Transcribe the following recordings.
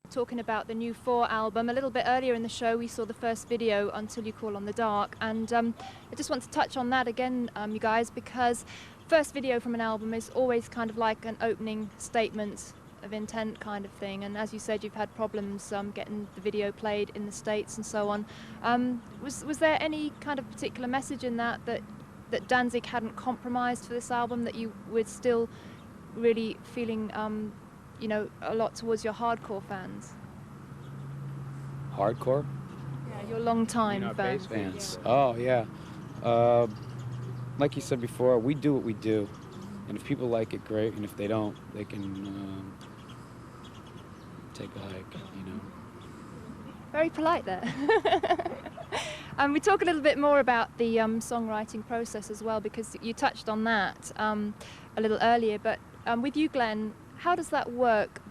talking about the new 4 album. A little bit earlier in the show, we saw the first video, Until You Call on the Dark, and I just want to touch on that again, you guys, because first video from an album is always kind of like an opening statement of intent kind of thing, and as you said, you've had problems getting the video played in the States and so on. Was there any kind of particular message in that Danzig hadn't compromised for this album, that you were still really feeling you know, a lot towards your hardcore fans? Hardcore? Yeah, your long-time fans. Bass fans. Yeah. Oh, yeah. Like you said before, we do what we do. And if people like it, great. And if they don't, they can take a hike, you know. Very polite there. We talk a little bit more about the songwriting process as well, because you touched on that a little earlier. But with you, Glenn, how does that work?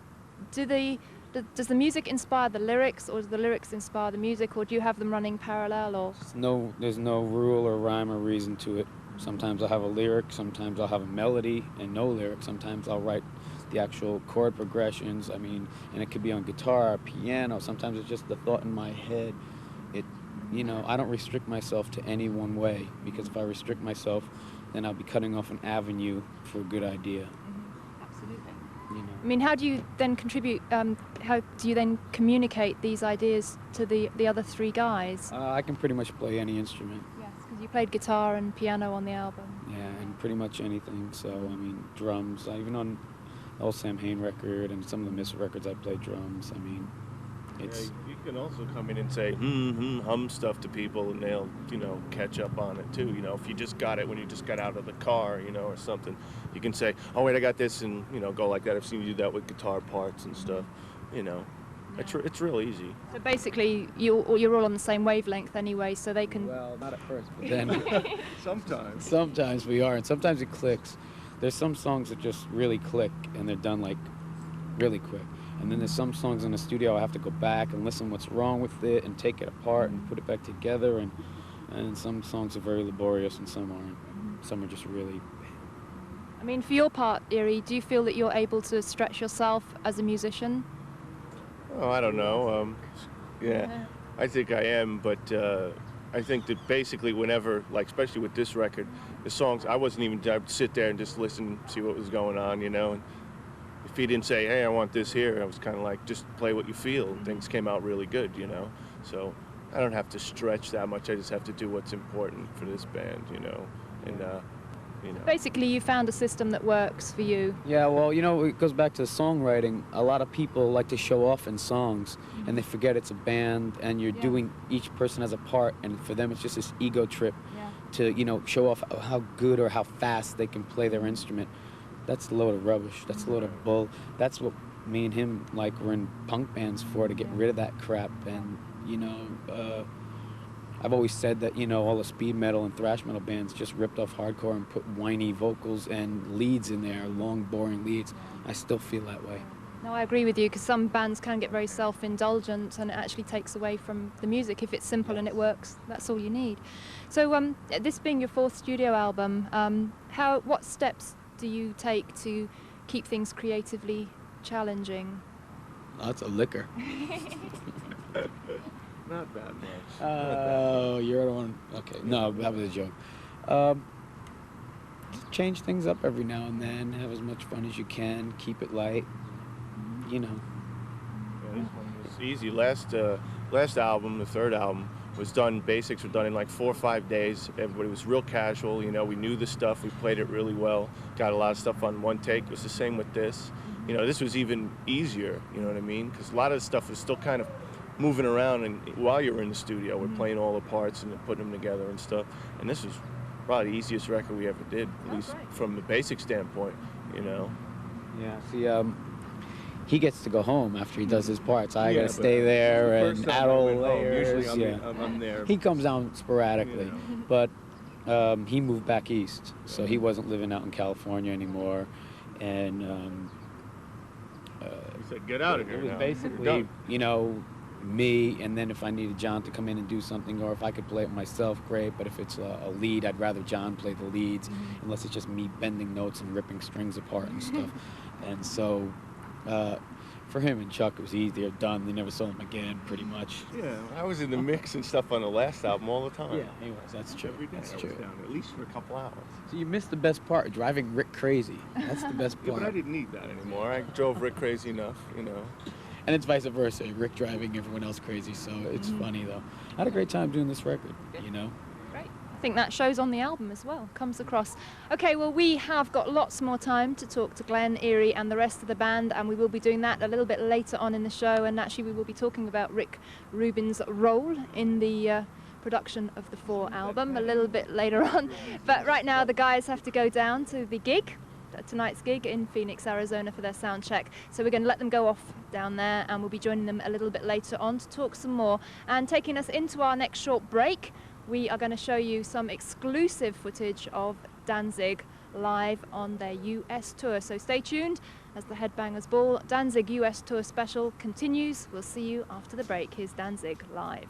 Does the music inspire the lyrics, or do the lyrics inspire the music, or do you have them running parallel? Or there's no rule or rhyme or reason to it. Sometimes I'll have a lyric, sometimes I'll have a melody and no lyric. Sometimes I'll write the actual chord progressions. I mean, and it could be on guitar or piano. Sometimes it's just the thought in my head. You know, I don't restrict myself to any one way, because if I restrict myself, then I'll be cutting off an avenue for a good idea. Absolutely. You know. I mean, how do you then contribute, how do you then communicate these ideas to the other 3 guys? I can pretty much play any instrument. Yes, because you played guitar and piano on the album. Yeah, and pretty much anything. So, I mean, drums. Even on the old Sam Hain record and some of the Miss records, I play drums. I mean, it's... Yeah, you can also come in and say, hum stuff to people, and they'll, you know, catch up on it too. You know, if you just got it when you just got out of the car, you know, or something, you can say, oh wait, I got this, and, you know, go like that. I've seen you do that with guitar parts and stuff, you know. Yeah. It's real easy. So basically, you're all on the same wavelength anyway, so they can... Well, not at first, but then... Sometimes. Sometimes we are, and sometimes it clicks. There's some songs that just really click, and they're done, like, really quick. And then there's some songs in the studio I have to go back and listen what's wrong with it and take it apart and put it back together. And some songs are very laborious and some aren't. Some are just really... I mean, for your part, Eeire, do you feel that you're able to stretch yourself as a musician? Oh, I don't know. Yeah, I think I am, but I think that basically whenever, like especially with this record, the songs, I I'd sit there and just listen, see what was going on, you know. And if he didn't say, hey, I want this here, I was kind of like, just play what you feel. And things came out really good, you know. So I don't have to stretch that much. I just have to do what's important for this band, you know. And, you know. Basically, you found a system that works for you. Yeah, well, you know, it goes back to songwriting. A lot of people like to show off in songs, and they forget it's a band, and you're doing, each person has a part, and for them it's just this ego trip to, you know, show off how good or how fast they can play their instrument. That's a load of rubbish. That's a load of bull. That's what me and him, like, were in punk bands for, to get rid of that crap. And, you know, I've always said that, you know, all the speed metal and thrash metal bands just ripped off hardcore and put whiny vocals and leads in there, long, boring leads. I still feel that way. No, I agree with you, because some bands can get very self-indulgent, and it actually takes away from the music. If it's simple and it works, that's all you need. So this being your 4th studio album, what steps do you take to keep things creatively challenging? Lots of liquor. Not that much. Oh, you're the one. Okay, no, that was a joke. Just change things up every now and then. Have as much fun as you can. Keep it light. You know. Yeah, this one was easy. Last album, the 3rd album, was done. Basics were done in like 4 or 5 days. Everybody was real casual. You know, we knew the stuff. We played it really well. Got a lot of stuff on one take. It was the same with this. You know, this was even easier. You know what I mean? Because a lot of the stuff was still kind of moving around, and while you were in the studio, we're playing all the parts and putting them together and stuff. And this was probably the easiest record we ever did, at least from the basic standpoint. You know. Yeah. See, he gets to go home after he does his parts. I gotta stay there and add all the layers. Usually I'm there. He comes down sporadically, you know. But he moved back east, so he wasn't living out in California anymore. And he said, "Get out of here." It was basically, you know, me, and then if I needed John to come in and do something, or if I could play it myself, great. But if it's a lead, I'd rather John play the leads, unless it's just me bending notes and ripping strings apart and stuff. And so for him and Chuck, it was easy. They're done. They never saw him again, pretty much. Yeah, I was in the mix and stuff on the last album all the time. Yeah, he was. That's true. Every day That's I was true. down there, at least for a couple hours. So you missed the best part, driving Rick crazy. That's the best Yeah, part. but I didn't need that anymore. I drove Rick crazy enough, you know. And it's vice versa. Rick driving everyone else crazy. So it's funny though. I had a great time doing this record. You know. Great. I think that shows on the album as well, comes across. Okay, well, we have got lots more time to talk to Glenn, Eeire and the rest of the band, and we will be doing that a little bit later on in the show, and actually we will be talking about Rick Rubin's role in the production of the 4 album a little bit later on. But right now the guys have to go down to the gig, tonight's gig in Phoenix, Arizona for their sound check. So we're going to let them go off down there, and we'll be joining them a little bit later on to talk some more. And taking us into our next short break, we are going to show you some exclusive footage of Danzig live on their US tour. So stay tuned as the Headbangers Ball Danzig US tour special continues. We'll see you after the break. Here's Danzig live.